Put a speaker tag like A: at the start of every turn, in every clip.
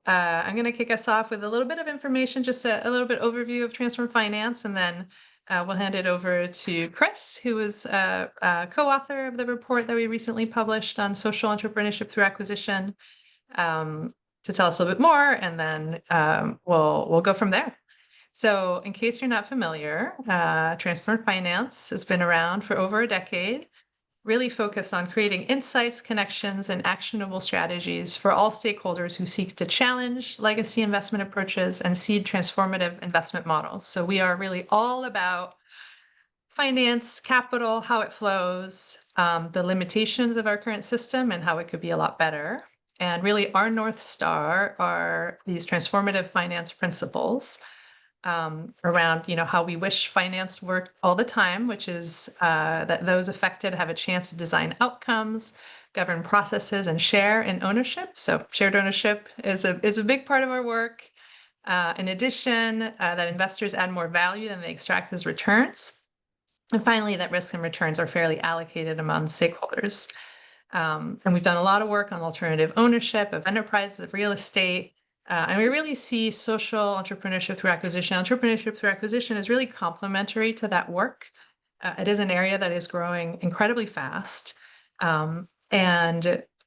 A: I'm going to kick us off with a little bit of information, just a little bit overview of Transform Finance, and then we'll hand it over to Chris, who is a co-author of the report that we recently published on social entrepreneurship through acquisition, to tell us a little bit more, and then we'll go from there. So in case you're not familiar, Transform Finance has been around for over a decade, really focused on creating insights, connections, and actionable strategies for all stakeholders who seek to challenge legacy investment approaches and seed transformative investment models. So we are really all about finance, capital, how it flows, the limitations of our current system and how it could be a lot better. And really our North Star are these transformative finance principles around, how we wish finance worked all the time, which is that those affected have a chance to design outcomes, govern processes, and share in ownership. So shared ownership is a big part of our work. In addition, that investors add more value than they extract as returns. And finally, that risk and returns are fairly allocated among stakeholders. And we've done a lot of work on alternative ownership of enterprises, of real estate. And we really see social entrepreneurship through acquisition. Entrepreneurship through acquisition is really complementary to that work. It is an area that is growing incredibly fast. And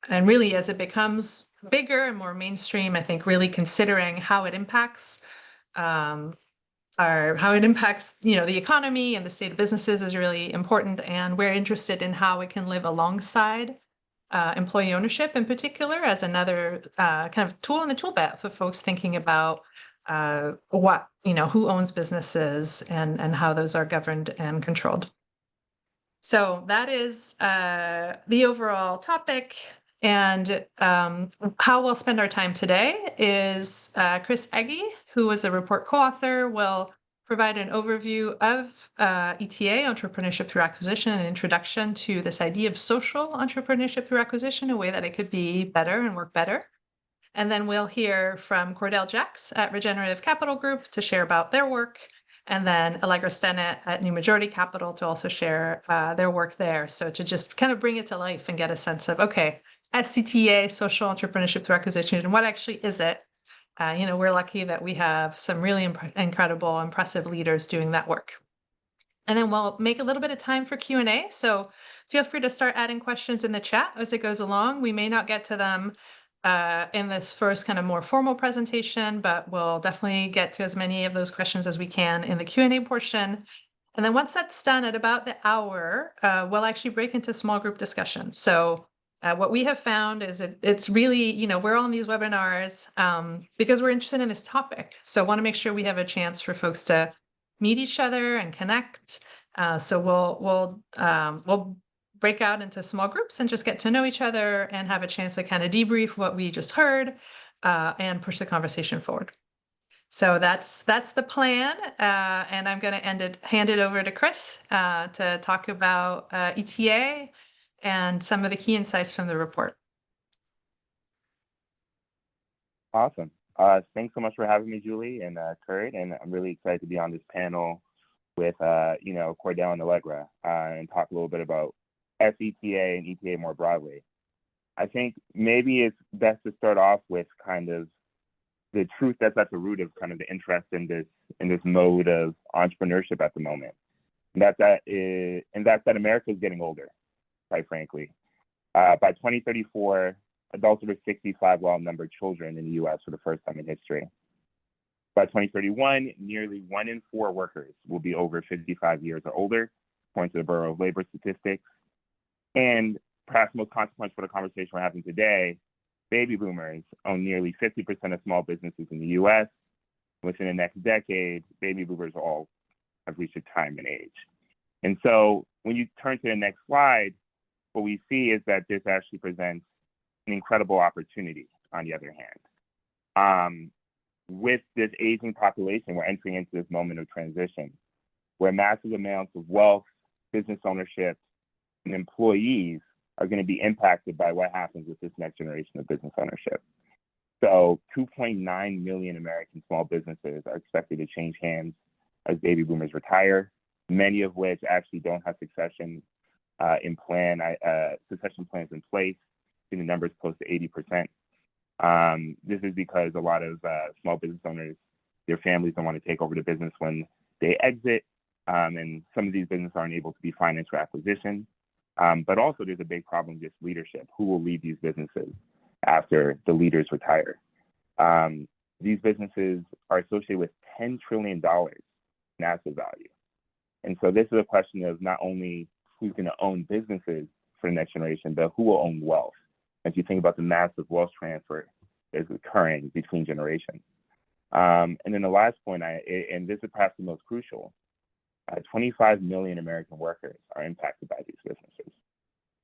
A: really, as it becomes bigger and more mainstream, I think really considering how it impacts the economy and the state of businesses is really important. And we're interested in how it can live alongside employee ownership in particular as another kind of tool in the tool belt for folks thinking about who owns businesses and how those are governed and controlled. So that is the overall topic. And how we'll spend our time today is Chris Egge, who was a report co-author, will provide an overview of ETA, entrepreneurship through acquisition, an introduction to this idea of social entrepreneurship through acquisition, a way that it could be better and work better. And then we'll hear from Cordell Jacks at Regenerative Capital Group to share about their work, and then Allegra Stennett at New Majority Capital to also share their work there. So to just kind of bring it to life and get a sense of, okay, SCTA, social entrepreneurship through acquisition, and what actually is it? We're lucky that we have some really incredible, impressive leaders doing that work. And then we'll make a little bit of time for Q&A. So feel free to start adding questions in the chat as it goes along. We may not get to them in this first kind of more formal presentation, but we'll definitely get to as many of those questions as we can in the Q&A portion. And then once that's done at about the hour, we'll actually break into small group discussion. So what we have found is it's really, we're on these webinars because we're interested in this topic. So want to make sure we have a chance for folks to meet each other and connect. So we'll break out into small groups and just get to know each other and have a chance to kind of debrief what we just heard and push the conversation forward. So that's the plan. And I'm going to hand it over to Chris to talk about ETA and some of the key insights from the report.
B: Awesome. Thanks so much for having me, Julie and Kurt. And I'm really excited to be on this panel with, Cordell and Allegra and talk a little bit about sETA and ETA more broadly. I think maybe it's best to start off with kind of the truth that's at the root of kind of the interest in this mode of entrepreneurship at the moment. And that's that America is getting older, quite frankly. By 2034, adults over 65 will outnumber children in the US for the first time in history. By 2031, nearly 1 in 4 workers will be over 55 years or older, according to the Bureau of Labor Statistics. And perhaps most consequential for the conversation we're having today, baby boomers own nearly 50% of small businesses in the US. Within the next decade, baby boomers all have reached retirement age. And so when you turn to the next slide, what we see is that this actually presents an incredible opportunity on the other hand. With this aging population, we're entering into this moment of transition where massive amounts of wealth, business ownership, and employees are going to be impacted by what happens with this next generation of business ownership. So 2.9 million American small businesses are expected to change hands as baby boomers retire, many of which actually don't have succession plans in place. The numbers close to 80%. This is because a lot of small business owners, their families don't want to take over the business when they exit, and some of these businesses aren't able to be financed for acquisition. But also there's a big problem with leadership. Who will lead these businesses after the leaders retire? These businesses are associated with $10 trillion in asset value. And so this is a question of not only who's going to own businesses for the next generation, but who will own wealth. As you think about the massive wealth transfer that is occurring between generations. And then the last point, and this is perhaps the most crucial, 25 million American workers are impacted by these businesses.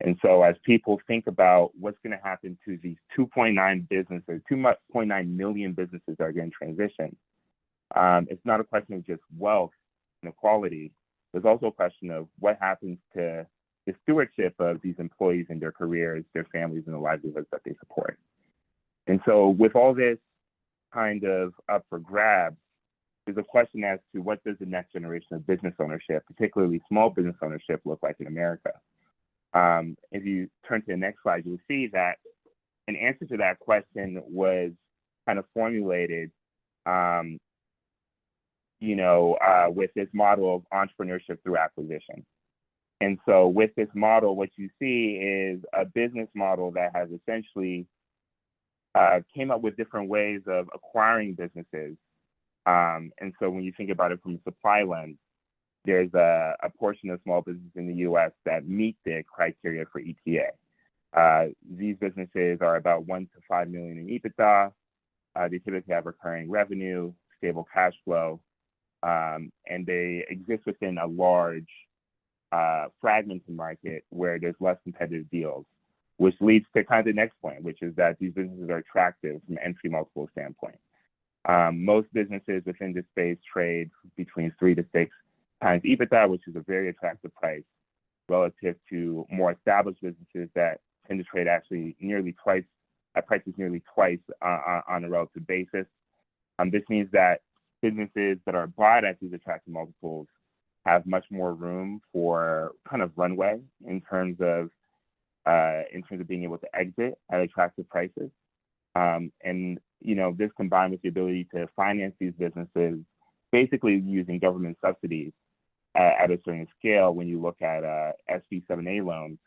B: And so as people think about what's going to happen to these 2.9 million businesses that are going to transition, it's not a question of just wealth and equality. There's also a question of what happens to the stewardship of these employees and their careers, their families, and the livelihoods that they support. And so with all this kind of up for grabs, there's a question as to what does the next generation of business ownership, particularly small business ownership, look like in America? If you turn to the next slide, you'll see that an answer to that question was kind of formulated, with this model of entrepreneurship through acquisition. And so with this model, what you see is a business model that has essentially came up with different ways of acquiring businesses. And so when you think about it from a supply lens, there's a portion of small businesses in the US that meet the criteria for ETA. These businesses are about 1 to 5 million in EBITDA. They typically have recurring revenue, stable cash flow, and they exist within a large fragmented market where there's less competitive deals, which leads to kind of the next point, which is that these businesses are attractive from an entry multiple standpoint. Most businesses within this space trade between 3 to 6 times EBITDA, which is a very attractive price relative to more established businesses that tend to trade actually nearly twice, at prices nearly twice on a relative basis. This means that businesses that are bought at these attractive multiples have much more room for kind of runway in terms of being able to exit at attractive prices. And this combined with the ability to finance these businesses, basically using government subsidies at a certain scale. When you look at SB 7A loans,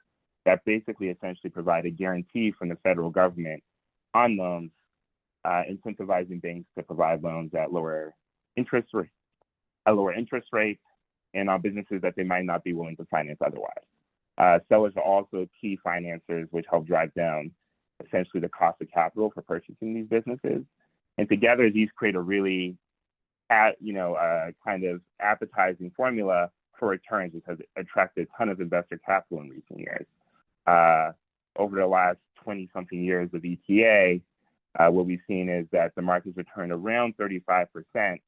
B: that basically essentially provide a guarantee from the federal government on loans, incentivizing banks to provide loans at lower interest rates, and on businesses that they might not be willing to finance otherwise. Sellers are also key financiers, which help drive down essentially the cost of capital for purchasing these businesses. And together, these create a really, kind of appetizing formula for returns, because it attracted a ton of investor capital in recent years. Over the last 20-something years of ETA, what we've seen is that the market's returned around 35%.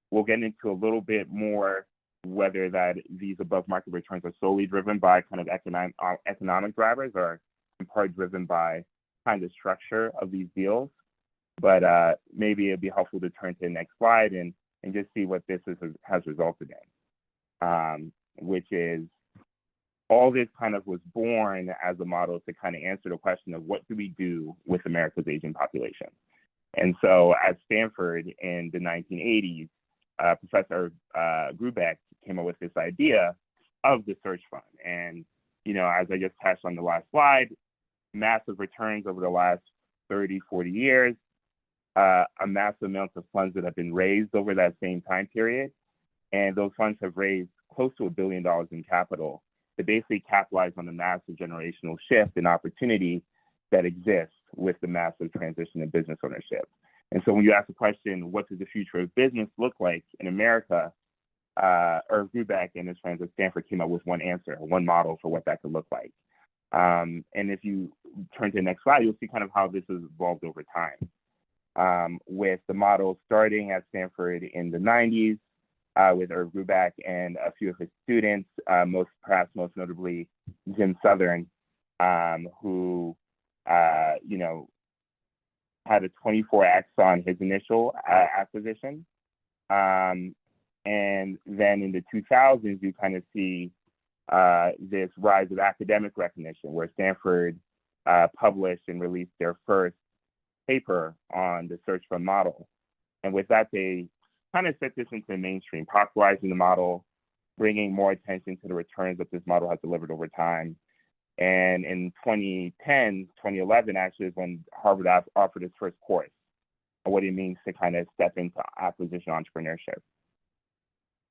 B: We'll get into a little bit more whether that these above market returns are solely driven by kind of economic drivers or in part driven by kind of structure of these deals. But maybe it'd be helpful to turn to the next slide and just see what this has resulted in, which is all this kind of was born as a model to kind of answer the question of what do we do with America's aging population. And so at Stanford in the 1980s, Professor Grubeck came up with this idea of the search fund. And, as I just touched on the last slide, massive returns over the last 30, 40 years, a massive amount of funds that have been raised over that same time period. And those funds have raised close to $1 billion in capital to basically capitalize on the massive generational shift and opportunity that exists with the massive transition in business ownership. And so when you ask the question, what does the future of business look like in America, Irv Grubeck and his friends at Stanford came up with one answer, one model for what that could look like. And if you turn to the next slide, you'll see kind of how this has evolved over time. With the model starting at Stanford in the 90s, with Irv Grubeck and a few of his students, perhaps most notably Jim Southern, who had a 24x on his initial acquisition. And then in the 2000s, you kind of see this rise of academic recognition, where Stanford published and released their first paper on the search for a model. And with that, they kind of set this into the mainstream, popularizing the model, bringing more attention to the returns that this model has delivered over time. And in 2010, 2011, actually, is when Harvard offered its first course on what it means to kind of step into acquisition entrepreneurship.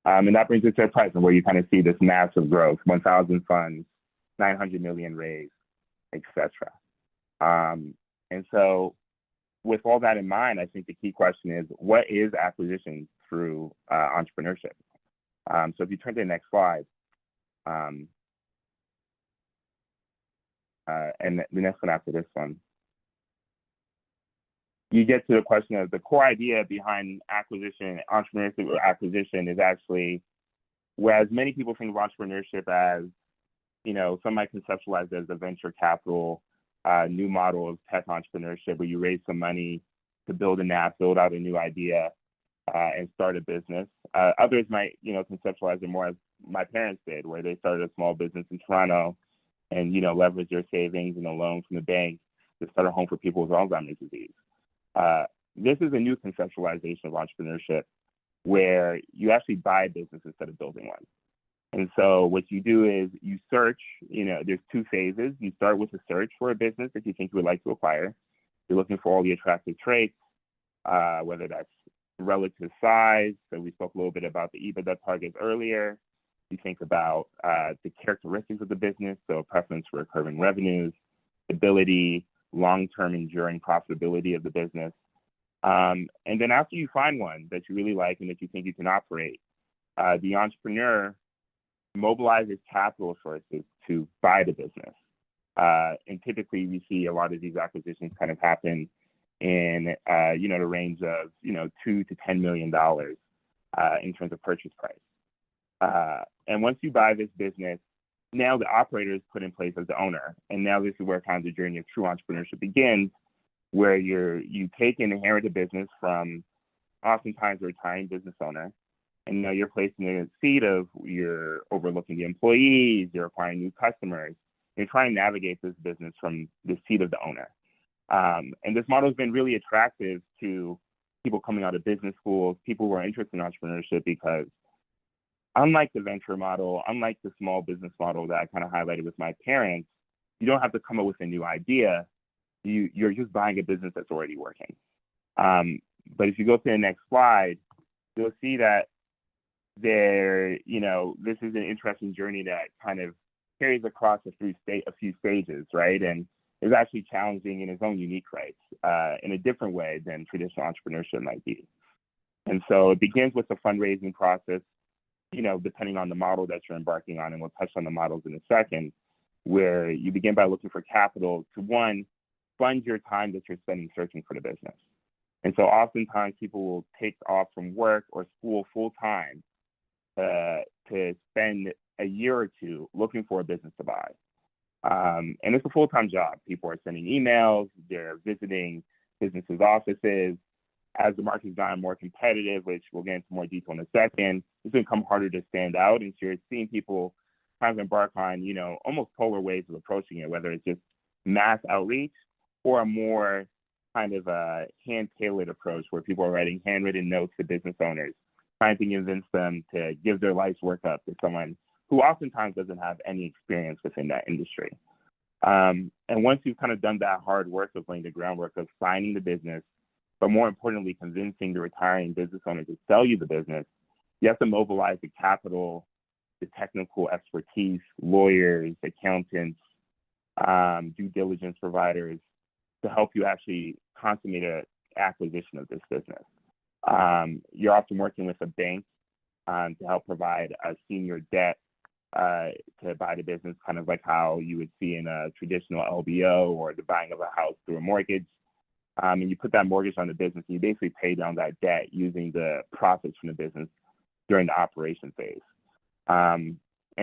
B: And that brings us to the present, where you kind of see this massive growth, 1,000 funds, 900 million raised, etc. And so with all that in mind, I think the key question is, what is acquisition through entrepreneurship? So if you turn to the next slide, and the next one after this one, you get to the question of the core idea behind acquisition, entrepreneurship or acquisition is actually, whereas many people think of entrepreneurship as, you know, some might conceptualize it as a venture capital, new model of tech entrepreneurship, where you raise some money to build an app, build out a new idea, and start a business. Others might, you know, conceptualize it more as my parents did, where they started a small business in Toronto and, you know, leveraged their savings and a loan from the bank to start a home for people with Alzheimer's disease. This is a new conceptualization of entrepreneurship, where you actually buy a business instead of building one. And so what you do is you search, you know, there's two phases. You start with a search for a business that you think you would like to acquire. You're looking for all the attractive traits, whether that's relative size. So we spoke a little bit about the EBITDA targets earlier. You think about the characteristics of the business, so preference for recurring revenues, stability, long-term enduring profitability of the business. And then after you find one that you really like and that you think you can operate, the entrepreneur mobilizes capital sources to buy the business. And typically we see a lot of these acquisitions kind of happen in, you know, the range of, you know, $2 to $10 million in terms of purchase price. And once you buy this business, now the operator is put in place as the owner. And now this is where kind of the journey of true entrepreneurship begins, where you take and inherit a business from oftentimes a retiring business owner. And now you're placed in the seat of, you're overlooking the employees, you're acquiring new customers. You're trying to navigate this business from the seat of the owner. And this model has been really attractive to people coming out of business schools, people who are interested in entrepreneurship, because unlike the venture model, unlike the small business model that I kind of highlighted with my parents, you don't have to come up with a new idea. You're just buying a business that's already working. But if you go to the next slide, you'll see that this is an interesting journey that kind of carries across a few stages, right? And is actually challenging in its own unique rights, in a different way than traditional entrepreneurship might be. And so it begins with the fundraising process, you know, depending on the model that you're embarking on, and we'll touch on the models in a second, where you begin by looking for capital to, one, fund your time that you're spending searching for the business. And so oftentimes people will take off from work or school full time to spend a year or two looking for a business to buy. And it's a full-time job. People are sending emails, they're visiting businesses' offices. As the market's gotten more competitive, which we'll get into more detail in a second, it's become harder to stand out. And so you're seeing people kind of embark on, you know, almost polar ways of approaching it, whether it's just mass outreach or a more kind of a hand-tailored approach where people are writing handwritten notes to business owners, trying to convince them to give their life's work up to someone who oftentimes doesn't have any experience within that industry. And once you've kind of done that hard work of laying the groundwork of finding the business, but more importantly, convincing the retiring business owner to sell you the business, you have to mobilize the capital, the technical expertise, lawyers, accountants, due diligence providers to help you actually consummate an acquisition of this business. You're often working with a bank to help provide a senior debt to buy the business, kind of like how you would see in a traditional LBO or the buying of a house through a mortgage. And you put that mortgage on the business, and you basically pay down that debt using the profits from the business during the operation phase. And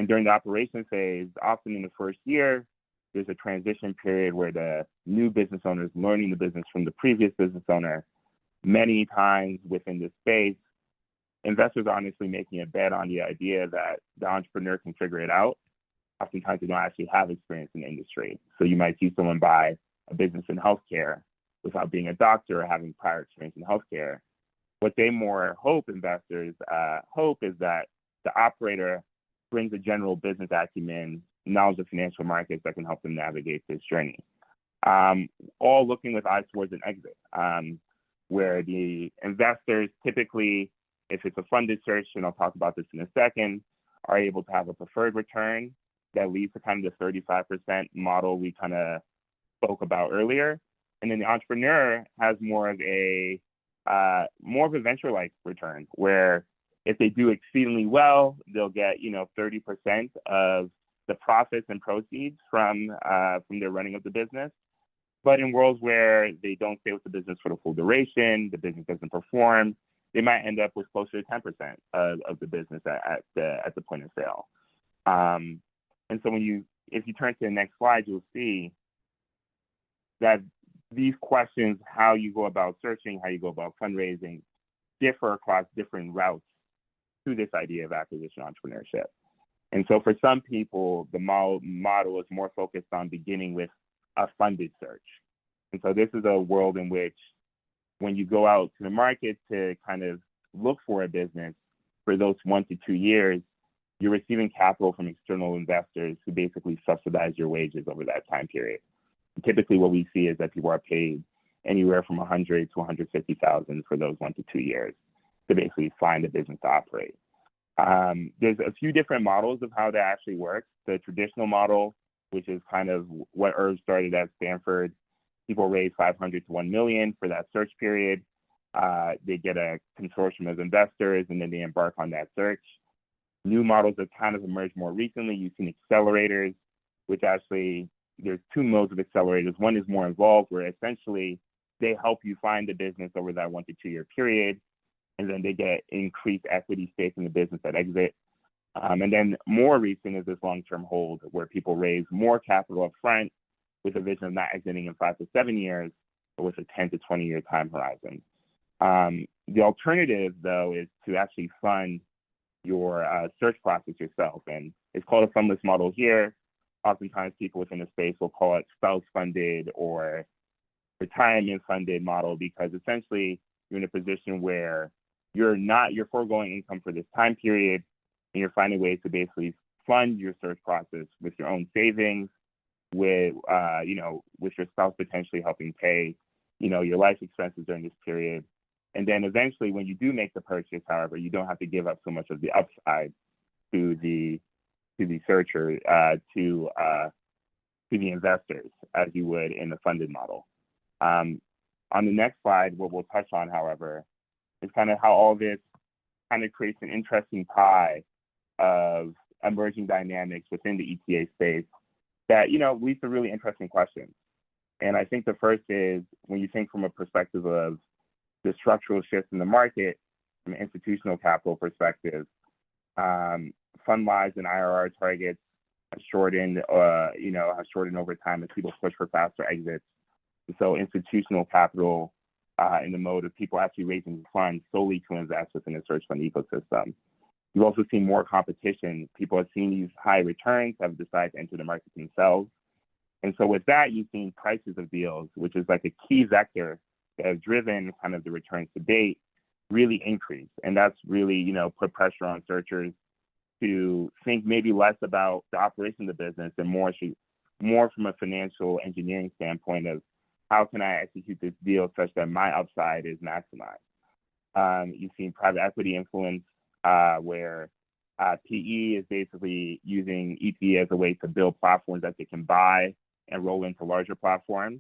B: during the operation phase, often in the first year, there's a transition period where the new business owner is learning the business from the previous business owner. Many times within this space, investors are honestly making a bet on the idea that the entrepreneur can figure it out. Oftentimes they don't actually have experience in the industry. So you might see someone buy a business in healthcare, without being a doctor or having prior experience in healthcare. What they more hope, investors hope, is that the operator brings a general business acumen, knowledge of financial markets that can help them navigate this journey. All looking with eyes towards an exit, where the investors typically, if it's a funded search, and I'll talk about this in a second, are able to have a preferred return that leads to kind of the 35% model we kind of spoke about earlier. And then the entrepreneur has more of a venture-like return, where if they do exceedingly well, they'll get 30% of the profits and proceeds from their running of the business. But in worlds where they don't stay with the business for the full duration, the business doesn't perform, they might end up with closer to 10% of the business at the point of sale. And so if you turn to the next slide, you'll see that these questions, how you go about searching, how you go about fundraising, differ across different routes to this idea of acquisition entrepreneurship. And so for some people, the model is more focused on beginning with a funded search. And so this is a world in which when you go out to the market to kind of look for a business for those 1 to 2 years, you're receiving capital from external investors who basically subsidize your wages over that time period. Typically what we see is that people are paid anywhere from $100,000 to $150,000 for those 1 to 2 years to basically find a business to operate. There's a few different models of how that actually works. The traditional model, which is kind of what Irv started at Stanford, people raise $500,000 to $1 million for that search period. They get a consortium of investors, and then they embark on that search. New models have kind of emerged more recently. You've seen accelerators, which actually, there's 2 modes of accelerators. One is more involved, where essentially they help you find the business over that 1 to 2 year period, and then they get increased equity stake in the business at exit. And then more recent is this long-term hold, where people raise more capital up front with a vision of not exiting in 5 to 7 years, but with a 10 to 20 year time horizon. The alternative, though, is to actually fund your search process yourself. And it's called a fundless model here. Oftentimes people within the space will call it spouse-funded or retirement-funded model, because essentially you're in a position where you're foregoing income for this time period, and you're finding ways to basically fund your search process with your own savings, with your spouse potentially helping pay, your life expenses during this period. And then eventually, when you do make the purchase, however, you don't have to give up so much of the upside to the searcher, to the investors, as you would in the funded model. On the next slide, what we'll touch on, however, is kind of how all this kind of creates an interesting pie of emerging dynamics within the ETA space that, leads to really interesting questions. And I think the first is, when you think from a perspective of the structural shifts in the market, from an institutional capital perspective, fund lives and IRR targets have shortened over time as people push for faster exits. And so institutional capital in the mode of people actually raising funds solely to invest within the search fund ecosystem. You've also seen more competition. People have seen these high returns, have decided to enter the market themselves. And so with that, you've seen prices of deals, which is like a key vector that has driven kind of the returns to date, really increase. And that's really, put pressure on searchers to think maybe less about the operation of the business and more from a financial engineering standpoint of how can I execute this deal such that my upside is maximized. You've seen private equity influence, where PE is basically using EP as a way to build platforms that they can buy and roll into larger platforms.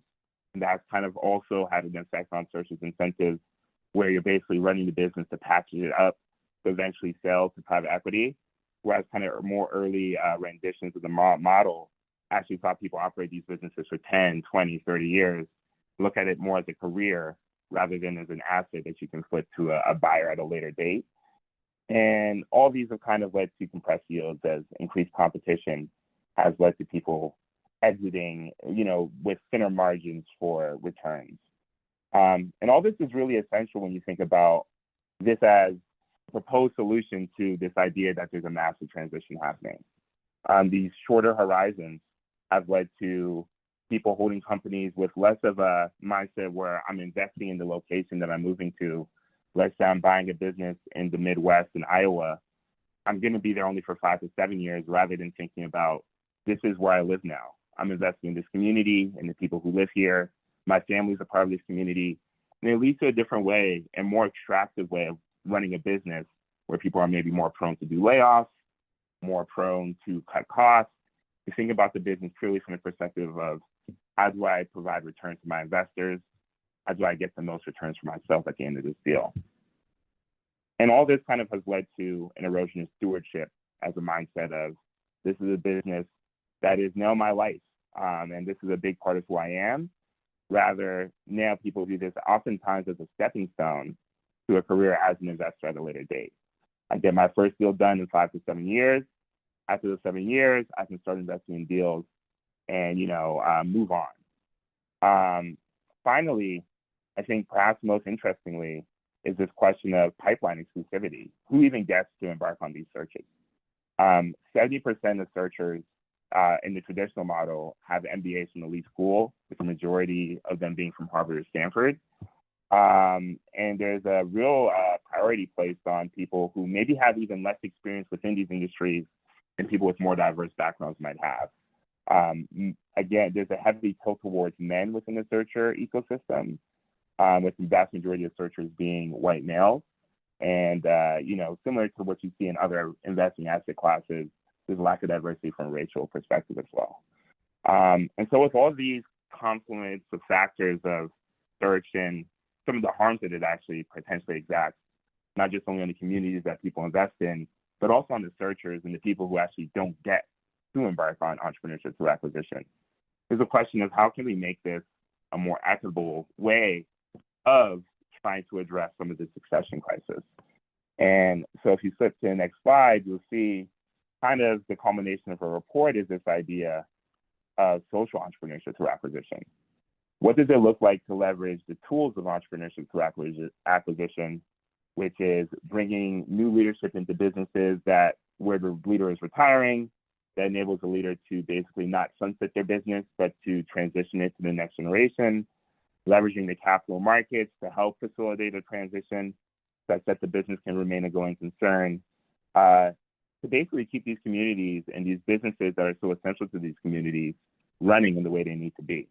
B: And that's kind of also had an effect on searchers' incentives, where you're basically running the business to package it up to eventually sell to private equity. Whereas kind of more early renditions of the model actually saw people operate these businesses for 10, 20, 30 years, look at it more as a career rather than as an asset that you can flip to a buyer at a later date. And all these have kind of led to compressed yields, as increased competition has led to people exiting, with thinner margins for returns. And all this is really essential when you think about this as a proposed solution to this idea that there's a massive transition happening. These shorter horizons have led to people holding companies with less of a mindset where I'm investing in the location that I'm moving to. Let's say I'm buying a business in the Midwest in Iowa. I'm going to be there only for 5 to 7 years rather than thinking about this is where I live now. I'm investing in this community and the people who live here. My family's a part of this community. And it leads to a different way and more attractive way of running a business where people are maybe more prone to do layoffs, more prone to cut costs. You think about the business purely from the perspective of how do I provide return to my investors? How do I get the most returns for myself at the end of this deal? And all this kind of has led to an erosion of stewardship as a mindset of this is a business that is now my life, and this is a big part of who I am. Rather, now people view this oftentimes as a stepping stone to a career as an investor at a later date. I get my first deal done in 5 to 7 years. After the 7 years, I can start investing in deals and move on. Finally, I think perhaps most interestingly is this question of pipeline exclusivity. Who even gets to embark on these searches? 70% of searchers in the traditional model have MBAs from the elite school, with the majority of them being from Harvard or Stanford. And there's a real priority placed on people who maybe have even less experience within these industries than people with more diverse backgrounds might have. Again, there's a heavy tilt towards men within the searcher ecosystem, with the vast majority of searchers being white males. And, similar to what you see in other investing asset classes, there's a lack of diversity from a racial perspective as well. And so with all these confluence of factors of search and some of the harms that it actually potentially exacts, not just only on the communities that people invest in, but also on the searchers and the people who actually don't get to embark on entrepreneurship through acquisition. There's a question of how can we make this a more equitable way of trying to address some of the succession crisis. And so if you flip to the next slide, you'll see kind of the culmination of a report is this idea of social entrepreneurship through acquisition. What does it look like to leverage the tools of entrepreneurship through acquisition, which is bringing new leadership into businesses where the leader is retiring, that enables the leader to basically not sunset their business, but to transition it to the next generation, leveraging the capital markets to help facilitate a transition such that the business can remain a going concern, to basically keep these communities and these businesses that are so essential to these communities running in the way they need to be.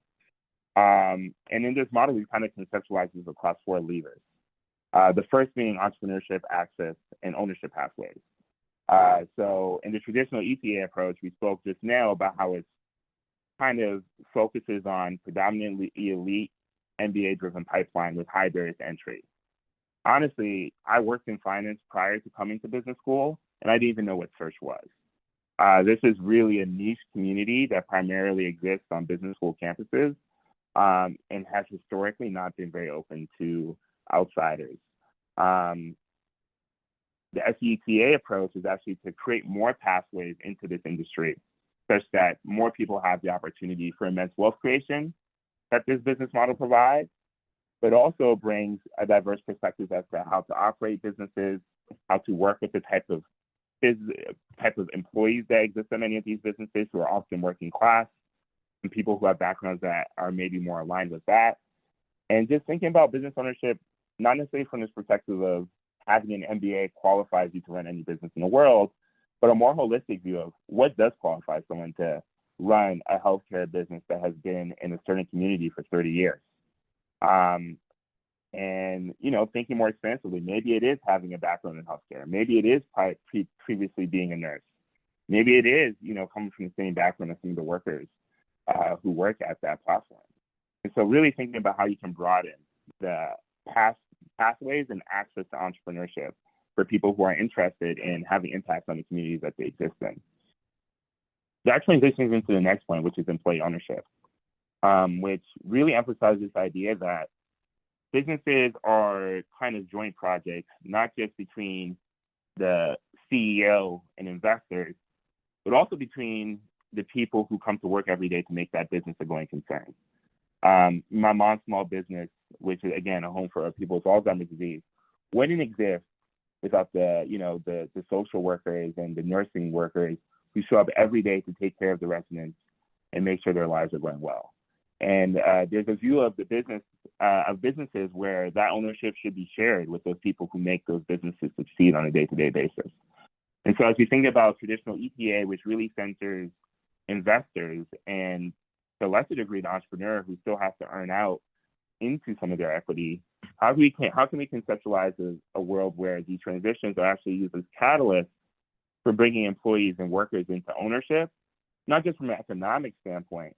B: And in this model, we kind of conceptualize this across 4 levers. The first being entrepreneurship, access, and ownership pathways. So in the traditional ETA approach, we spoke just now about how it kind of focuses on predominantly elite MBA-driven pipeline with high barriers to entry. Honestly, I worked in finance prior to coming to business school, and I didn't even know what search was. This is really a niche community that primarily exists on business school campuses, and has historically not been very open to outsiders. The sETA approach is actually to create more pathways into this industry such that more people have the opportunity for immense wealth creation that this business model provides, but also brings a diverse perspective as to how to operate businesses, how to work with the type of employees that exist in many of these businesses who are often working class, and people who have backgrounds that are maybe more aligned with that. And just thinking about business ownership, not necessarily from this perspective of having an MBA qualifies you to run any business in the world, but a more holistic view of what does qualify someone to run a healthcare business that has been in a certain community for 30 years. And, thinking more expansively, maybe it is having a background in healthcare. Maybe it is previously being a nurse. Maybe it is, coming from the same background as some of the workers who work at that platform. And so really thinking about how you can broaden the pathways and access to entrepreneurship for people who are interested in having impact on the communities that they exist in. That transitions into the next point, which is employee ownership, which really emphasizes this idea that businesses are kind of joint projects, not just between the CEO and investors, but also between the people who come to work every day to make that business a going concern. My mom's small business, which is again a home for people with Alzheimer's disease, wouldn't exist without the social workers and the nursing workers who show up every day to take care of the residents and make sure their lives are going well. And there's a view of the business of businesses where that ownership should be shared with those people who make those businesses succeed on a day-to-day basis. And so as we think about traditional ETA, which really centers investors and to a lesser degree the entrepreneur who still has to earn out into some of their equity, how can we conceptualize a world where these transitions are actually used as catalysts for bringing employees and workers into ownership, not just from an economic standpoint,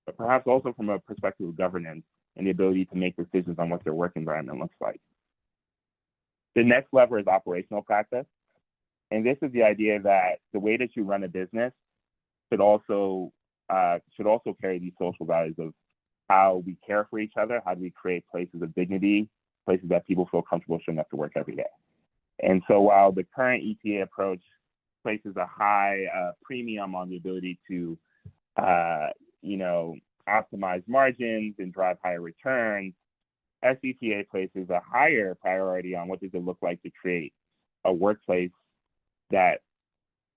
B: but perhaps also from a perspective of governance and the ability to make decisions on what their work environment looks like. The next lever is operational practice. And this is the idea that the way that you run a business should also carry these social values of how we care for each other, how do we create places of dignity, places that people feel comfortable showing up to work every day. And so while the current ETA approach places a high premium on the ability to optimize margins and drive higher returns, sETA places a higher priority on what does it look like to create a workplace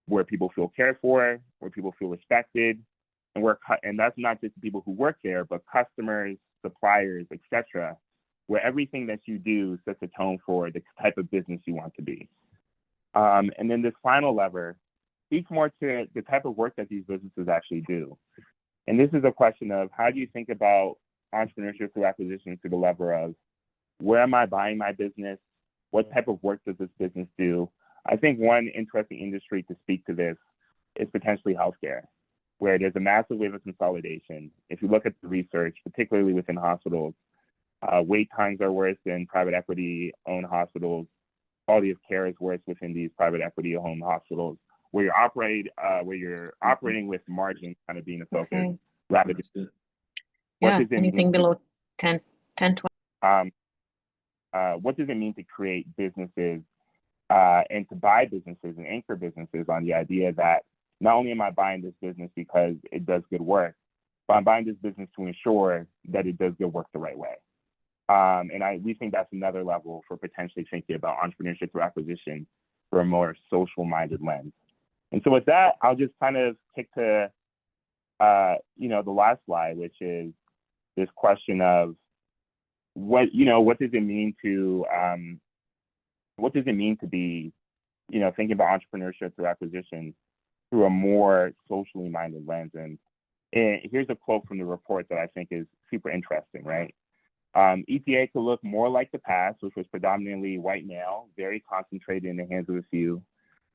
B: where people feel cared for, where people feel respected, and that's not just the people who work there, but customers, suppliers, etc., where everything that you do sets a tone for the type of business you want to be. And then this final lever speaks more to the type of work that these businesses actually do. And this is a question of how do you think about entrepreneurship through acquisition through the lever of where am I buying my business? What type of work does this business do? I think one interesting industry to speak to this is potentially healthcare, where there's a massive wave of consolidation. If you look at the research, particularly within hospitals, wait times are worse in private equity-owned hospitals. Quality of care is worse within these private equity-owned hospitals, where you're operating with margin kind of being a focus,
C: Okay.
B: rather than
C: Yeah, anything below 10, 20.
B: what does it mean to create businesses and to buy businesses and anchor businesses on the idea that not only am I buying this business because it does good work, but I'm buying this business to ensure that it does good work the right way. And we think that's another level for potentially thinking about entrepreneurship through acquisition for a more social-minded lens. And so with that, I'll just kind of kick to the last slide, which is this question of what does it mean to be thinking about entrepreneurship through acquisition through a more socially minded lens. And here's a quote from the report that I think is super interesting, right? ETA could look more like the past, which was predominantly white male, very concentrated in the hands of a few,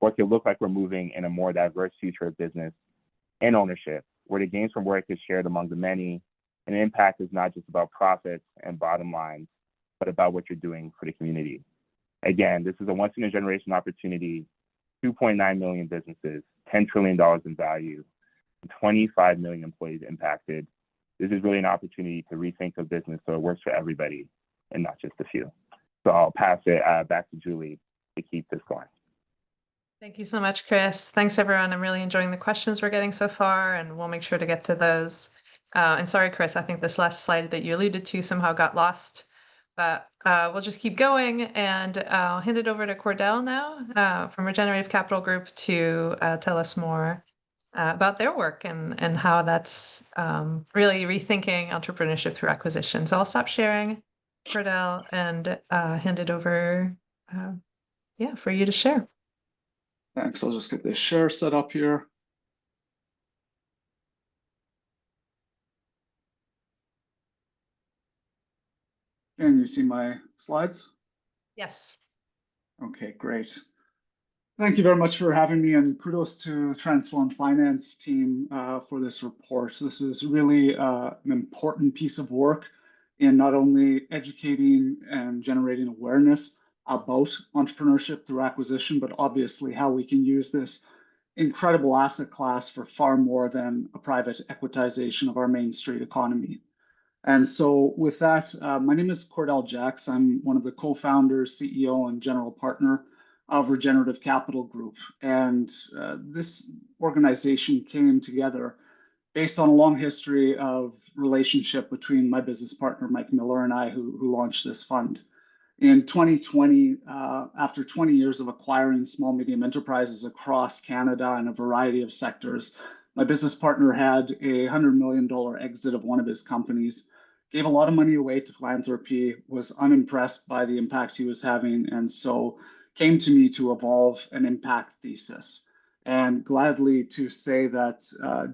B: or it could look like we're moving in a more diverse future of business and ownership, where the gains from work is shared among the many, and impact is not just about profits and bottom lines, but about what you're doing for the community. Again, this is a once-in-a-generation opportunity, 2.9 million businesses, $10 trillion in value, 25 million employees impacted. This is really an opportunity to rethink a business so it works for everybody and not just a few. So I'll pass it back to Julie to keep this going.
A: Thank you so much, Chris. Thanks, everyone. I'm really enjoying the questions we're getting so far, and we'll make sure to get to those. And sorry, Chris, I think this last slide that you alluded to somehow got lost, but we'll just keep going, and I'll hand it over to Cordell now from Regenerative Capital Group to tell us more about their work and how that's really rethinking entrepreneurship through acquisition. So I'll stop sharing, Cordell, and hand it over for you to share.
D: Thanks. I'll just get this share set up here. Can you see my slides?
A: Yes.
D: Okay, great. Thank you very much for having me, and kudos to Transform Finance team for this report. This is really an important piece of work in not only educating and generating awareness about entrepreneurship through acquisition, but obviously how we can use this incredible asset class for far more than a private equitization of our Main Street economy. And so with that, my name is Cordell Jacks. I'm one of the co-founders, CEO, and general partner of Regenerative Capital Group. And this organization came together based on a long history of relationship between my business partner, Mike Miller, and I, who launched this fund. In 2020, after 20 years of acquiring small, medium enterprises across Canada in a variety of sectors, My business partner had a $100 million exit of one of his companies, gave a lot of money away to philanthropy, was unimpressed by the impact he was having, and so came to me to evolve an impact thesis. And gladly to say that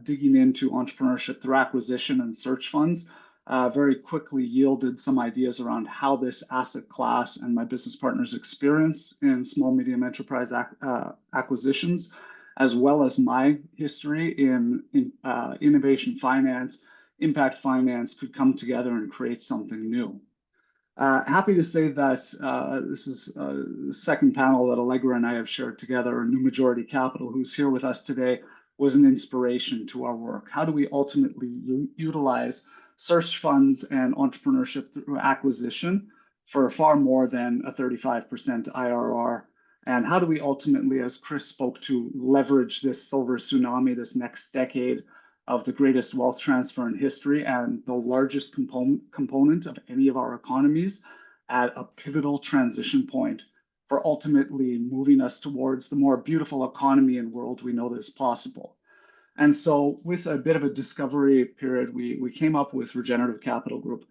D: digging into entrepreneurship through acquisition and search funds very quickly yielded some ideas around how this asset class and my business partner's experience in small medium enterprise acquisitions, as well as my history in innovation finance, impact finance, could come together and create something new. Happy to say that this is the second panel that Allegra and I have shared together. New Majority Capital, who's here with us today, was an inspiration to our work. How do we ultimately utilize search funds and entrepreneurship through acquisition for far more than a 35% IRR? And how do we ultimately, as Chris spoke to, leverage this silver tsunami, this next decade of the greatest wealth transfer in history and the largest component of any of our economies at a pivotal transition point for ultimately moving us towards the more beautiful economy and world we know that is possible. And so with a bit of a discovery period, we came up with Regenerative Capital Group.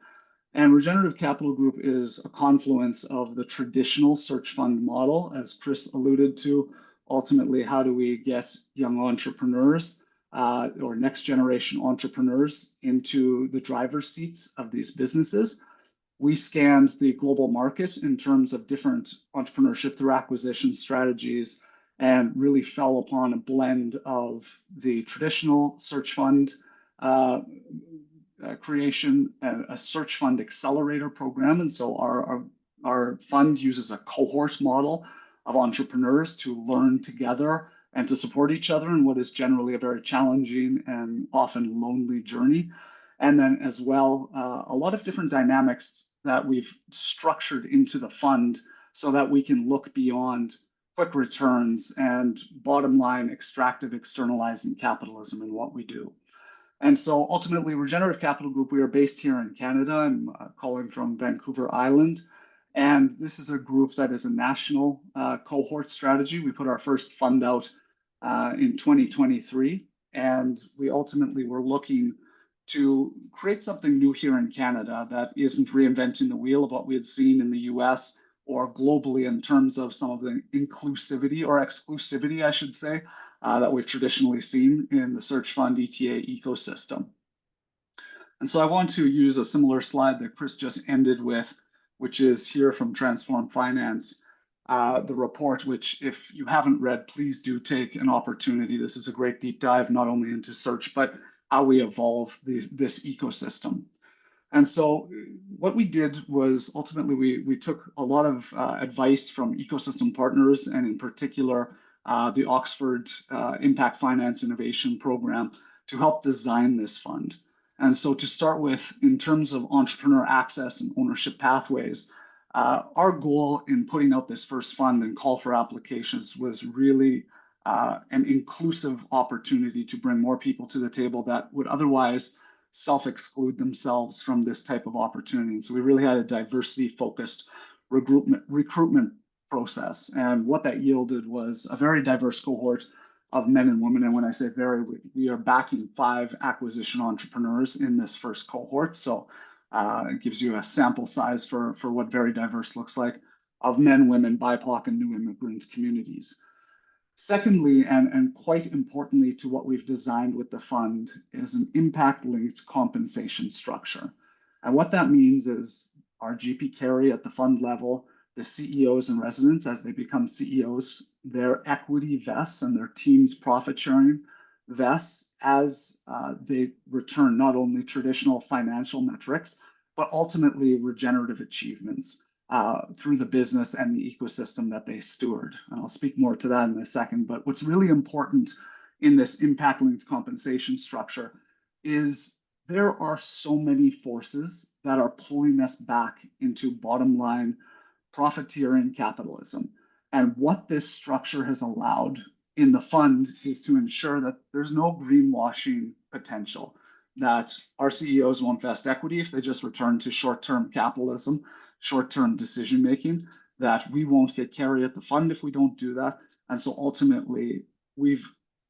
D: And Regenerative Capital Group is a confluence of the traditional search fund model, as Chris alluded to. Ultimately, how do we get young entrepreneurs or next generation entrepreneurs into the driver's seats of these businesses? We scanned the global market in terms of different entrepreneurship through acquisition strategies and really fell upon a blend of the traditional search fund creation, a search fund accelerator program. And so our fund uses a cohort model of entrepreneurs to learn together and to support each other in what is generally a very challenging and often lonely journey. And then as well, a lot of different dynamics that we've structured into the fund so that we can look beyond quick returns and bottom line extractive externalizing capitalism in what we do. And so ultimately, Regenerative Capital Group, we are based here in Canada. I'm calling from Vancouver Island. And this is a group that is a national cohort strategy. We put our first fund out in 2023. And we ultimately were looking to create something new here in Canada that isn't reinventing the wheel of what we had seen in the US or globally in terms of some of the inclusivity or exclusivity, I should say, that we've traditionally seen in the search fund ETA ecosystem. And so I want to use a similar slide that Chris just ended with, which is here from Transform Finance, the report, which if you haven't read, please do take an opportunity. This is a great deep dive, not only into search, but how we evolve this ecosystem. And so what we did was ultimately we took a lot of advice from ecosystem partners, and in particular, the Oxford Impact Finance Innovation Program to help design this fund. And so to start with, in terms of entrepreneur access and ownership pathways, our goal in putting out this first fund and call for applications was really an inclusive opportunity to bring more people to the table that would otherwise self-exclude themselves from this type of opportunity. And so we really had a diversity-focused recruitment process. And what that yielded was a very diverse cohort of men and women. And when I say very, we are backing 5 acquisition entrepreneurs in this first cohort. So it gives you a sample size for what very diverse looks like, of men, women, BIPOC, and new immigrant communities. Secondly, and quite importantly to what we've designed with the fund, is an impact-linked compensation structure. And what that means is our GP carry at the fund level, the CEOs and residents, as they become CEOs, their equity vests and their team's profit sharing vests as they return not only traditional financial metrics, but ultimately regenerative achievements through the business and the ecosystem that they steward. And I'll speak more to that in a second. But what's really important in this impact-linked compensation structure is there are so many forces that are pulling us back into bottom line profiteering capitalism. And what this structure has allowed in the fund is to ensure that there's no greenwashing potential, that our CEOs won't vest equity if they just return to short-term capitalism, short-term decision-making, that we won't get carry at the fund if we don't do that. And so ultimately, we've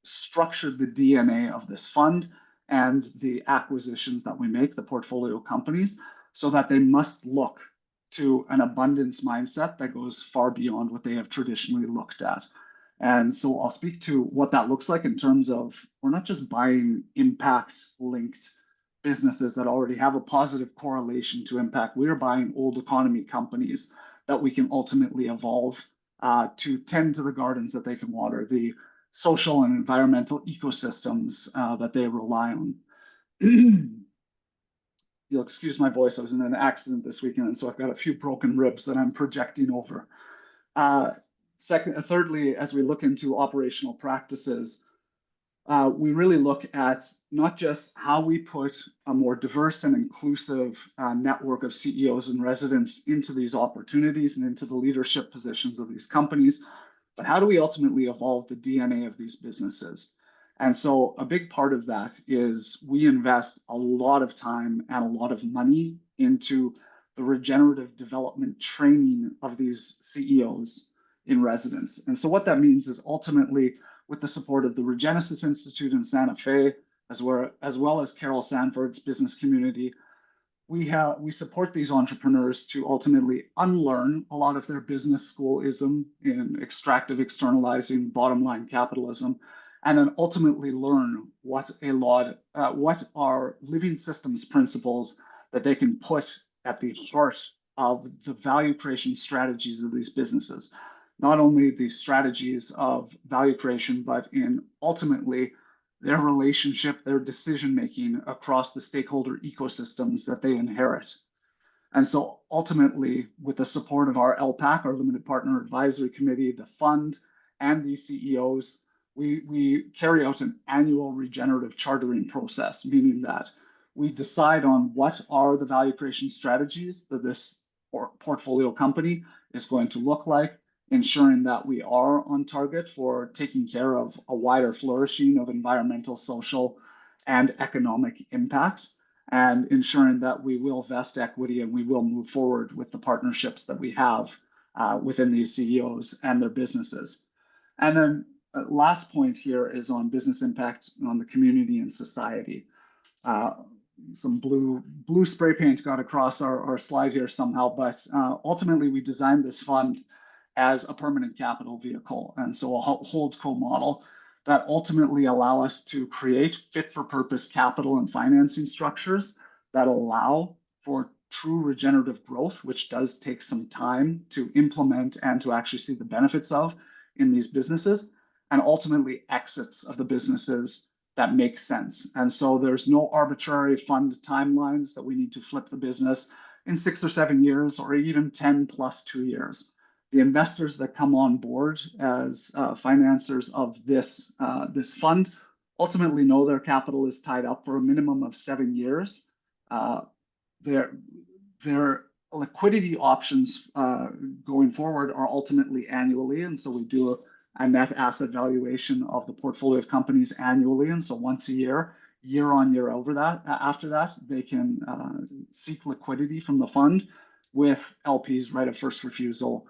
D: structured the DNA of this fund and the acquisitions that we make, the portfolio companies, so that they must look to an abundance mindset that goes far beyond what they have traditionally looked at. And so I'll speak to what that looks like in terms of we're not just buying impact-linked businesses that already have a positive correlation to impact. We're buying old economy companies that we can ultimately evolve to tend to the gardens that they can water, the social and environmental ecosystems that they rely on. You'll excuse my voice. I was in an accident this weekend, and so I've got a few broken ribs that I'm projecting over. Thirdly, as we look into operational practices, we really look at not just how we put a more diverse and inclusive network of CEOs and residents into these opportunities and into the leadership positions of these companies, but how do we ultimately evolve the DNA of these businesses? And so a big part of that is we invest a lot of time and a lot of money into the regenerative development training of these CEOs in residence. And so what that means is ultimately, with the support of the Regenesis Institute in Santa Fe, as well as Carol Sanford's business community, we support these entrepreneurs to ultimately unlearn a lot of their business schoolism in extractive externalizing bottom line capitalism, and then ultimately learn what are living systems principles that they can put at the heart of the value creation strategies of these businesses. Not only the strategies of value creation, but in ultimately their relationship, their decision-making across the stakeholder ecosystems that they inherit. And so ultimately, with the support of our LPAC, our Limited Partner Advisory Committee, the fund, and the CEOs, we carry out an annual regenerative chartering process, meaning that we decide on what are the value creation strategies that this portfolio company is going to look like, ensuring that we are on target for taking care of a wider flourishing of environmental, social, and economic impact, and ensuring that we will vest equity and we will move forward with the partnerships that we have within these CEOs and their businesses. And then last point here is on business impact on the community and society. Some blue spray paint got across our slide here somehow, but ultimately we designed this fund as a permanent capital vehicle, and so a holdco model that ultimately allow us to create fit-for-purpose capital and financing structures that allow for true regenerative growth, which does take some time to implement and to actually see the benefits of in these businesses, and ultimately exits of the businesses that make sense. And so there's no arbitrary fund timelines that we need to flip the business in 6 or 7 years or even 10 plus 2 years. The investors that come on board as financiers of this fund ultimately know their capital is tied up for a minimum of 7 years. Their liquidity options going forward are ultimately annually, and so we do a net asset valuation of the portfolio of companies annually, and so once a year on year after that, they can seek liquidity from the fund with LP's right of first refusal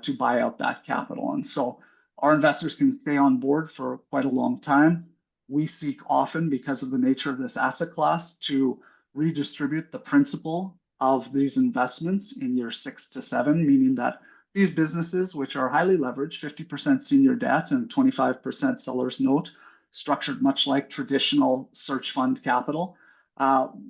D: to buy out that capital. And so our investors can stay on board for quite a long time. We seek often, because of the nature of this asset class, to redistribute the principal of these investments in year 6 to 7, meaning that these businesses, which are highly leveraged, 50% senior debt and 25% seller's note, structured much like traditional search fund capital,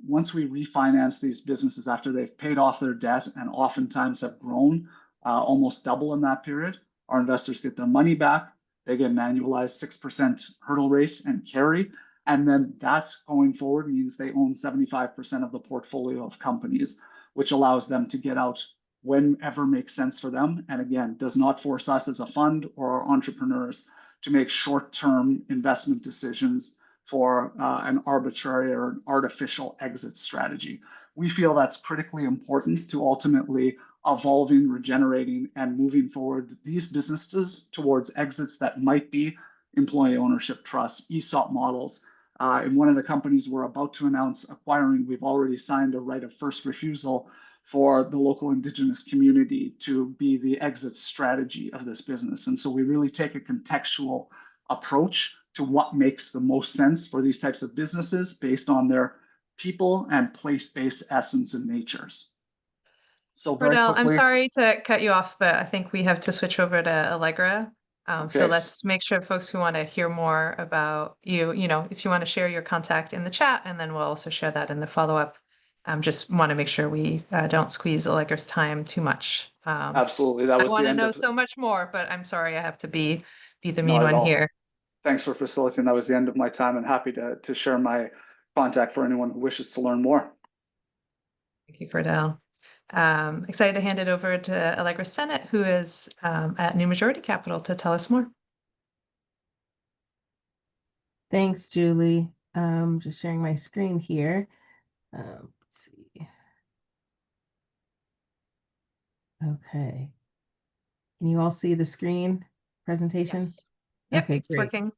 D: once we refinance these businesses after they've paid off their debt and oftentimes have grown almost double in that period, our investors get their money back. They get an annualized 6% hurdle rate and carry. And then that going forward means they own 75% of the portfolio of companies, which allows them to get out whenever makes sense for them. And again, does not force us as a fund or our entrepreneurs to make short-term investment decisions for an arbitrary or an artificial exit strategy. We feel that's critically important to ultimately evolving, regenerating, and moving forward these businesses towards exits that might be employee ownership trusts, ESOP models. In one of the companies we're about to announce acquiring, we've already signed a right of first refusal for the local Indigenous community to be the exit strategy of this business. And so we really take a contextual approach to what makes the most sense for these types of businesses based on their people and place-based essence and natures. So very
A: Cordell, I'm
D: quickly.
A: sorry to cut you off, but I think we have to switch over to Allegra. So
D: Okay.
A: let's make sure folks who want to hear more about you, if you want to share your contact in the chat, and then we'll also share that in the follow-up. Just want to make sure we don't squeeze Allegra's time too much.
D: Absolutely. That
A: I
D: was
A: want
D: the
A: to
D: end
A: know
D: of
A: so much more, but I'm sorry I have to be the
D: Not
A: mean
D: at
A: one
D: all.
A: here.
D: Thanks for facilitating. That was the end of my time, and happy to share my contact for anyone who wishes to learn more.
A: Thank you, Cordell. Excited to hand it over to Allegra Sennett, who is at New Majority Capital, to tell us more.
E: Thanks, Julie. Just sharing my screen here. Let's see. Okay. Can you all see the screen presentation?
A: Yes. Yep,
E: Okay,
A: it's
E: great.
A: working.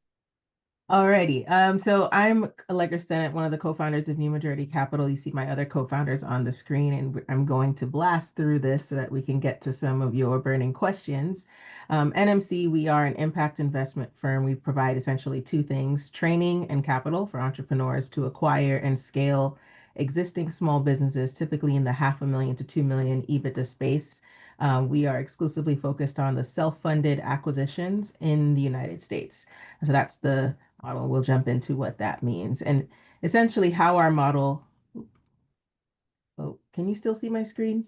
E: Alrighty. So I'm Allegra Stennett, one of the co-founders of New Majority Capital. You see my other co-founders on the screen, and I'm going to blast through this so that we can get to some of your burning questions. NMC, we are an impact investment firm. We provide essentially two things: training and capital for entrepreneurs to acquire and scale existing small businesses, typically in the $500,000 to $2 million EBITDA space. We are exclusively focused on the self-funded acquisitions in the United States. So that's the model. We'll jump into what that means and essentially how our model. Oh, can you still see my screen?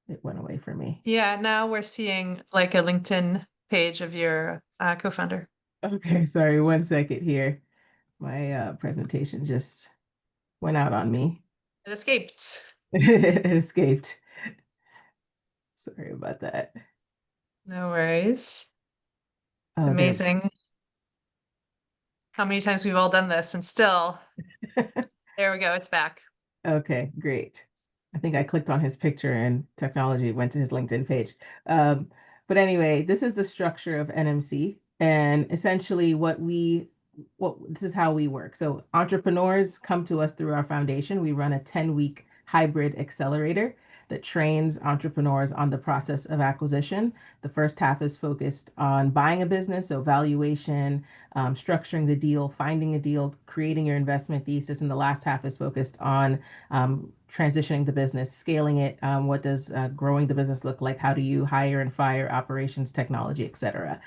E: It went away for me.
A: Yeah, now we're seeing like a LinkedIn page of your co-founder.
E: Okay, sorry, 1 second here. My presentation just went out on me.
A: It escaped.
E: It escaped. Sorry about that.
A: No worries. It's
E: Oh, there.
A: amazing how many times we've all done this, and still, there we go, it's back.
E: Okay, great. I think I clicked on his picture and technology went to his LinkedIn page. But anyway, this is the structure of NMC, and essentially this is how we work. So entrepreneurs come to us through our foundation. We run a 10-week hybrid accelerator that trains entrepreneurs on the process of acquisition. The first half is focused on buying a business, so valuation, structuring the deal, finding a deal, creating your investment thesis, and the last half is focused on transitioning the business, scaling it. What does growing the business look like? How do you hire and fire, operations, technology, et cetera?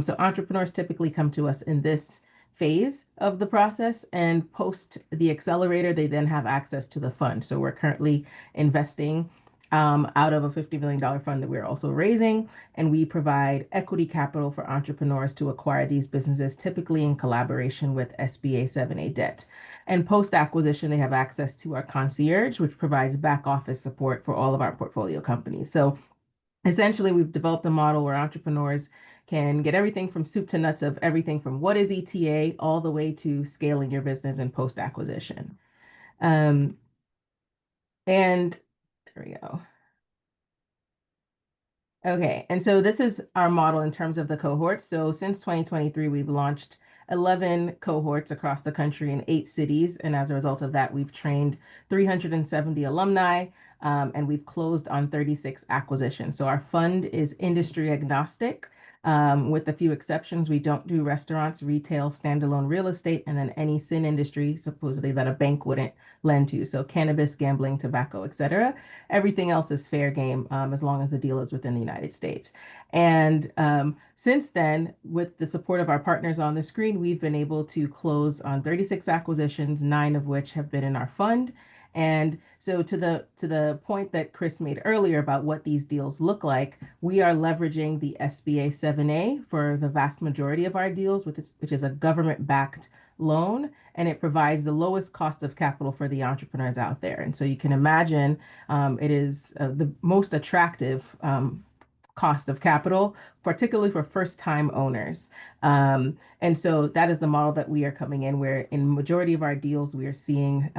E: So entrepreneurs typically come to us in this phase of the process, and post the accelerator, they then have access to the fund. So we're currently investing out of a $50 million fund that we're also raising, and we provide equity capital for entrepreneurs to acquire these businesses, typically in collaboration with SBA 7A debt. And post-acquisition, they have access to our concierge, which provides back office support for all of our portfolio companies. So essentially, we've developed a model where entrepreneurs can get everything from soup to nuts of everything from what is ETA all the way to scaling your business and post-acquisition. And there we go. Okay, and so this is our model in terms of the cohorts. So since 2023, we've launched 11 cohorts across the country in 8 cities. And as a result of that, we've trained 370 alumni, and we've closed on 36 acquisitions. So our fund is industry agnostic. With a few exceptions, we don't do restaurants, retail, standalone real estate, and then any sin industry, supposedly that a bank wouldn't lend to. So cannabis, gambling, tobacco, et cetera. Everything else is fair game as long as the deal is within the United States. And since then, with the support of our partners on the screen, we've been able to close on 36 acquisitions, 9 of which have been in our fund. And so to the point that Chris made earlier about what these deals look like, we are leveraging the SBA 7A for the vast majority of our deals, which is a government-backed loan, and it provides the lowest cost of capital for the entrepreneurs out there. And so you can imagine it is the most attractive cost of capital, particularly for first-time owners. And so that is the model that we are coming in, where in majority of our deals, we are seeing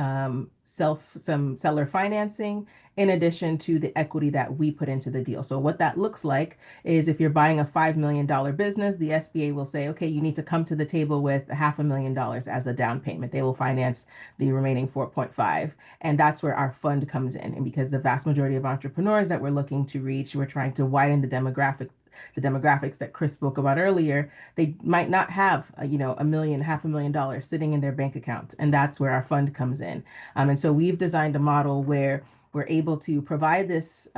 E: some seller financing in addition to the equity that we put into the deal. So what that looks like is if you're buying a $5 million business, the SBA will say, okay, you need to come to the table with $500,000 as a down payment. They will finance the remaining 4.5. And that's where our fund comes in. And because the vast majority of entrepreneurs that we're looking to reach, we're trying to widen the demographic the demographics that Chris spoke about earlier, they might not have, $1 million, $500,000 sitting in their bank account. And that's where our fund comes in. And so we've designed a model where we're able to provide this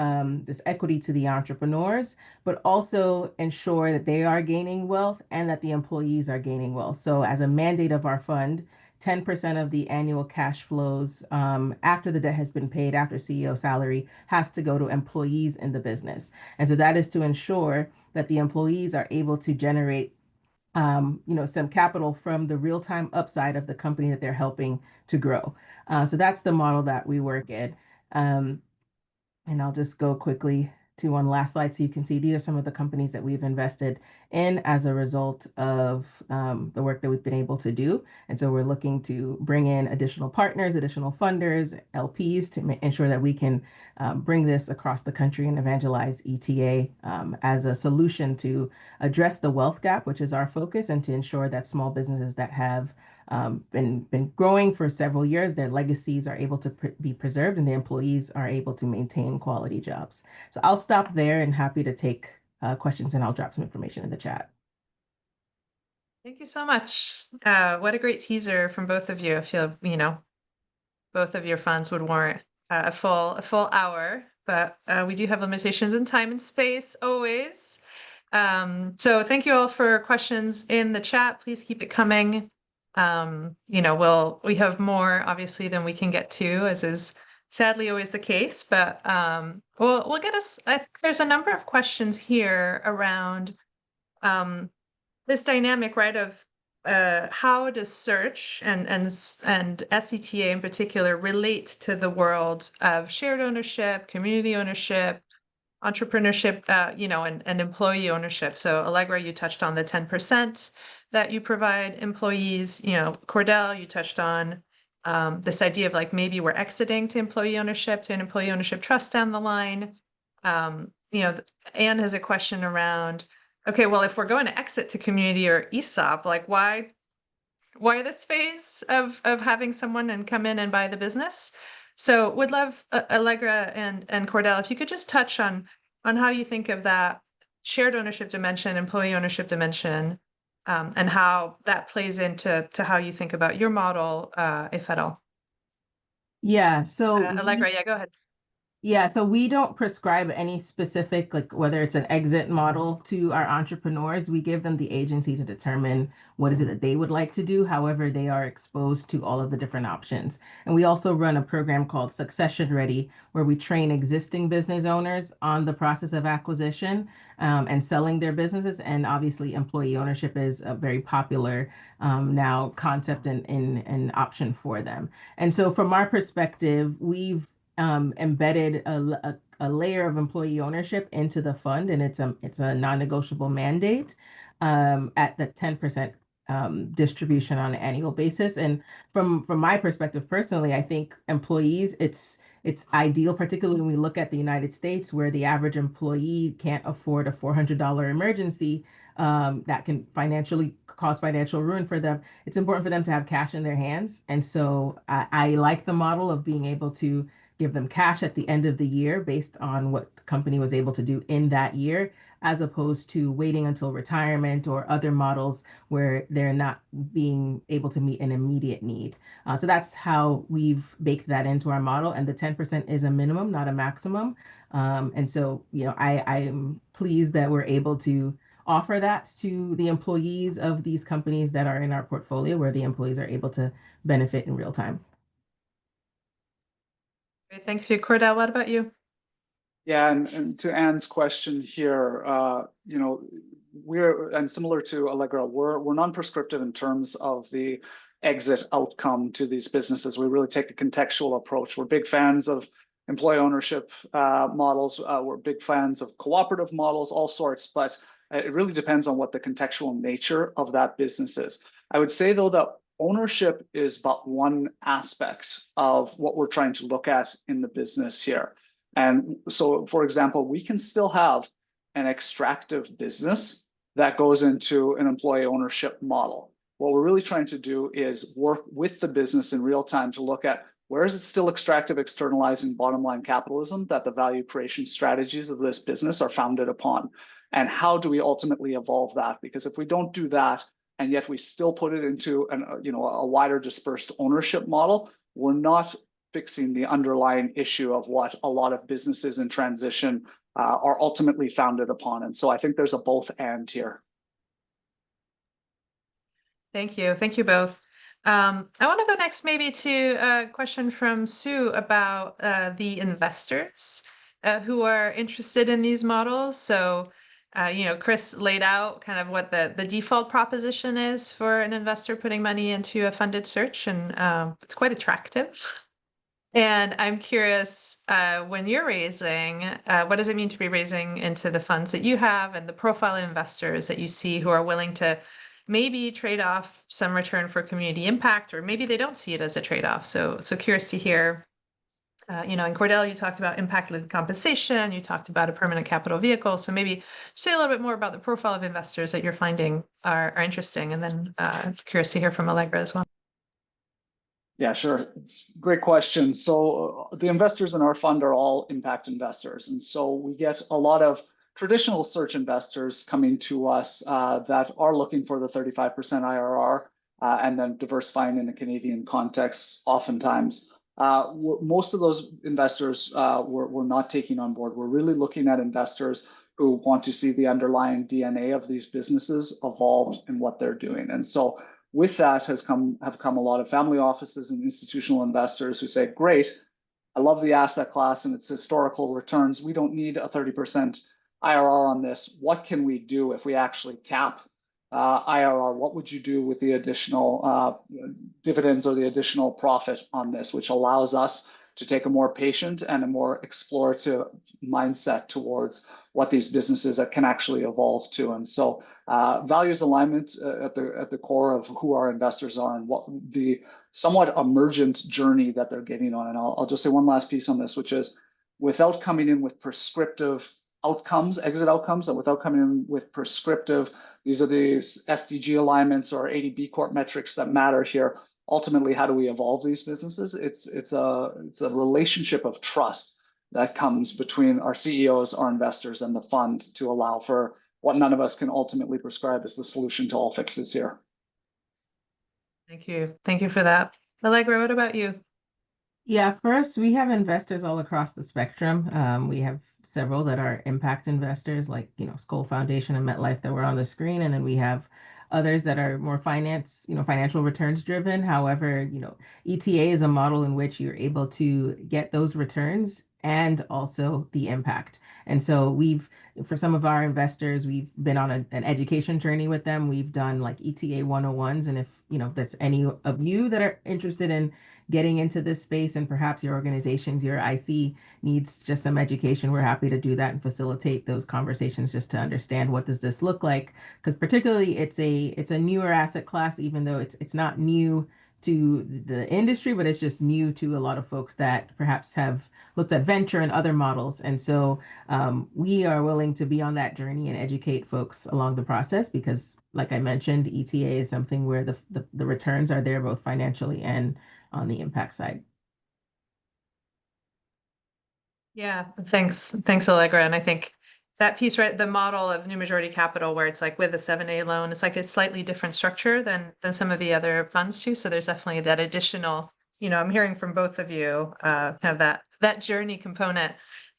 E: equity to the entrepreneurs, but also ensure that they are gaining wealth and that the employees are gaining wealth. So as a mandate of our fund, 10% of the annual cash flows after the debt has been paid, after CEO salary, has to go to employees in the business. And so that is to ensure that the employees are able to generate some capital from the real-time upside of the company that they're helping to grow. So that's the model that we work in. And I'll just go quickly to one last slide so you can see these are some of the companies that we've invested in as a result of the work that we've been able to do. And so we're looking to bring in additional partners, additional funders, LPs to ensure that we can bring this across the country and evangelize ETA as a solution to address the wealth gap, which is our focus, and to ensure that small businesses that have been growing for several years, their legacies are able to be preserved and the employees are able to maintain quality jobs. So I'll stop there and happy to take questions, and I'll drop some information in the chat.
A: Thank you so much. What a great teaser from both of you. I feel, both of your funds would warrant a full hour, but we do have limitations in time and space always. So thank you all for questions in the chat. Please keep it coming. We have more obviously than we can get to, as is sadly always the case, but we'll get us. There's a number of questions here around this dynamic, right, of how does search and sETA in particular relate to the world of shared ownership, community ownership, entrepreneurship, and employee ownership. So Allegra, you touched on the 10% that you provide employees. Cordell, you touched on this idea of like maybe we're exiting to employee ownership, to an employee ownership trust down the line. Anne has a question around, okay, well, if we're going to exit to community or ESOP, like why this phase of having someone and come in and buy the business? So would love Allegra and Cordell, if you could just touch on how you think of that shared ownership dimension, employee ownership dimension, and how that plays into how you think about your model, if at all.
E: Yeah. So
A: Allegra, go ahead.
E: Yeah, so we don't prescribe any specific, like whether it's an exit model to our entrepreneurs. We give them the agency to determine what is it that they would like to do. However, they are exposed to all of the different options. And we also run a program called Succession Ready, where we train existing business owners on the process of acquisition and selling their businesses. And obviously, employee ownership is a very popular now concept and option for them. And so from our perspective, we've embedded a layer of employee ownership into the fund, and it's a non-negotiable mandate at the 10% distribution on an annual basis. And from my perspective personally, I think employees, it's ideal, particularly when we look at the United States, where the average employee can't afford a $400 emergency that can cause financial ruin for them. It's important for them to have cash in their hands. And so I like the model of being able to give them cash at the end of the year based on what the company was able to do in that year, as opposed to waiting until retirement or other models where they're not being able to meet an immediate need. So that's how we've baked that into our model. And the 10% is a minimum, not a maximum. And so, I am pleased that we're able to offer that to the employees of these companies that are in our portfolio, where the employees are able to benefit in real time.
A: Great, thanks to you. Cordell, what about you?
D: Yeah, and to Anne's question here, we're, and similar to Allegra, we're non-prescriptive in terms of the exit outcome to these businesses. We really take a contextual approach. We're big fans of employee ownership models. We're big fans of cooperative models, all sorts, but it really depends on what the contextual nature of that business is. I would say, though, that ownership is but one aspect of what we're trying to look at in the business here. And so, for example, we can still have an extractive business that goes into an employee ownership model. What we're really trying to do is work with the business in real time to look at where is it still extractive, externalizing bottom line capitalism that the value creation strategies of this business are founded upon. And how do we ultimately evolve that? Because if we don't do that, and yet we still put it into a wider dispersed ownership model, we're not fixing the underlying issue of what a lot of businesses in transition are ultimately founded upon. And so I think there's a both and here.
A: Thank you. Thank you both. I want to go next maybe to a question from Sue about the investors who are interested in these models. So, Chris laid out kind of what the default proposition is for an investor putting money into a funded search, and it's quite attractive. And I'm curious, when you're raising, what does it mean to be raising into the funds that you have and the profile investors that you see who are willing to maybe trade off some return for community impact, or maybe they don't see it as a trade-off. So curious to hear, in Cordell, you talked about impact-led compensation, you talked about a permanent capital vehicle. So maybe say a little bit more about the profile of investors that you're finding are interesting. And then curious to hear from Allegra as well.
D: Yeah, sure. It's a great question. So the investors in our fund are all impact investors. And so we get a lot of traditional search investors coming to us that are looking for the 35% IRR and then diversifying in a Canadian context oftentimes. Most of those investors we're not taking on board. We're really looking at investors who want to see the underlying DNA of these businesses evolve in what they're doing. And so with that have come a lot of family offices and institutional investors who say, great, I love the asset class and its historical returns. We don't need a 30% IRR on this. What can we do if we actually cap IRR? What would you do with the additional dividends or the additional profit on this, which allows us to take a more patient and a more explorative mindset towards what these businesses can actually evolve to. And so values alignment at the core of who our investors are and what the somewhat emergent journey that they're getting on. And I'll just say one last piece on this, which is without coming in with prescriptive outcomes, exit outcomes, and without coming in with prescriptive, these are the SDG alignments or 80 B Corp metrics that matter here. Ultimately, how do we evolve these businesses? It's a relationship of trust that comes between our CEOs, our investors, and the fund to allow for what none of us can ultimately prescribe as the solution to all fixes here.
A: Thank you. Thank you for that. Allegra, what about you?
E: Yeah, first, we have investors all across the spectrum. We have several that are impact investors like, Skoll Foundation and MetLife that were on the screen. And then we have others that are more financial returns driven. However, ETA is a model in which you're able to get those returns and also the impact. And so for some of our investors, we've been on an education journey with them. We've done like ETA 101s. And if, that's any of you that are interested in getting into this space and perhaps your organizations, your IC needs just some education, we're happy to do that and facilitate those conversations just to understand what does this look like. Because particularly it's a newer asset class, even though it's not new to the industry, but it's just new to a lot of folks that perhaps have looked at venture and other models. And so we are willing to be on that journey and educate folks along the process because, like I mentioned, ETA is something where the returns are there both financially and on the impact side.
A: Yeah, thanks, Allegra. And I think that piece, right, the model of new majority capital, where it's like with a 7A loan, it's like a slightly different structure than some of the other funds too. So there's definitely that additional, I'm hearing from both of you, kind of that journey component.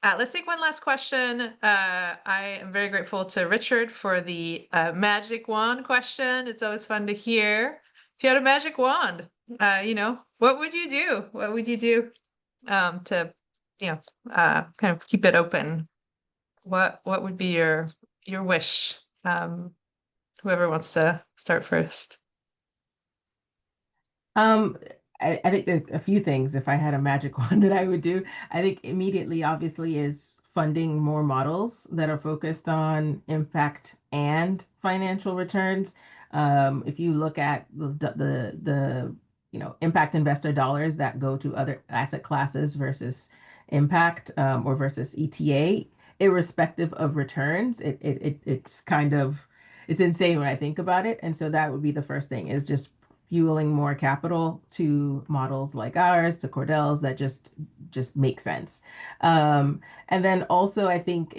A: Let's take one last question. I am very grateful to Richard for the magic wand question. It's always fun to hear. If you had a magic wand, what would you do? What would you do to, kind of keep it open? What would be your wish? Whoever wants to start first.
E: I think there's a few things. If I had a magic wand that I would do, I think immediately, obviously, is funding more models that are focused on impact and financial returns. If you look at the impact investor dollars that go to other asset classes versus impact or versus ETA, irrespective of returns, it's insane when I think about it. And so that would be the first thing, is just fueling more capital to models like ours, to Cordell's, that just make sense. And then also I think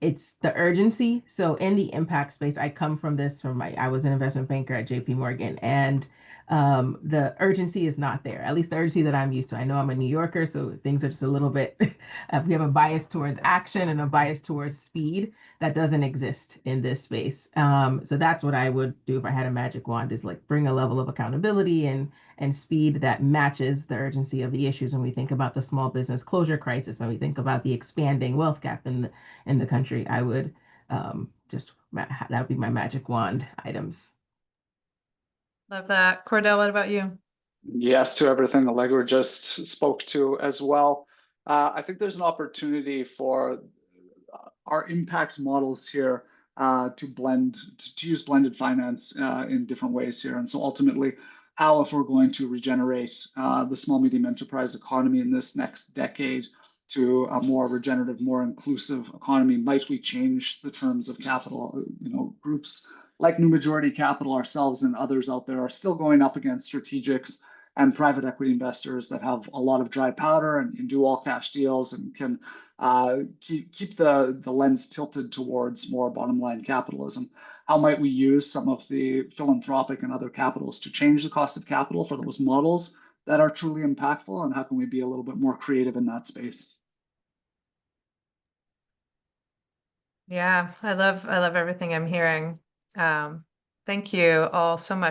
E: it's the urgency. So in the impact space, I come from this I was an investment banker at JP Morgan, and the urgency is not there, at least the urgency that I'm used to. I know I'm a New Yorker, so things are just a little bit, we have a bias towards action and a bias towards speed that doesn't exist in this space. So that's what I would do if I had a magic wand, is like bring a level of accountability and speed that matches the urgency of the issues. When we think about the small business closure crisis, when we think about the expanding wealth gap in the country, I would that would be my magic wand items.
A: Love that. Cordell, what about you?
D: Yes, to everything Allegra just spoke to as well. I think there's an opportunity for our impact models here to use blended finance in different ways here. And so ultimately, how, if we're going to regenerate the small medium enterprise economy in this next decade to a more regenerative, more inclusive economy, might we change the terms of capital? Groups like New Majority Capital, ourselves, and others out there are still going up against strategics and private equity investors that have a lot of dry powder and can do all cash deals and can keep the lens tilted towards more bottom line capitalism. How might we use some of the philanthropic and other capitals to change the cost of capital for those models that are truly impactful? And how can we be a little bit more creative in that space?
A: Yeah, I love everything I'm hearing. Thank you all so much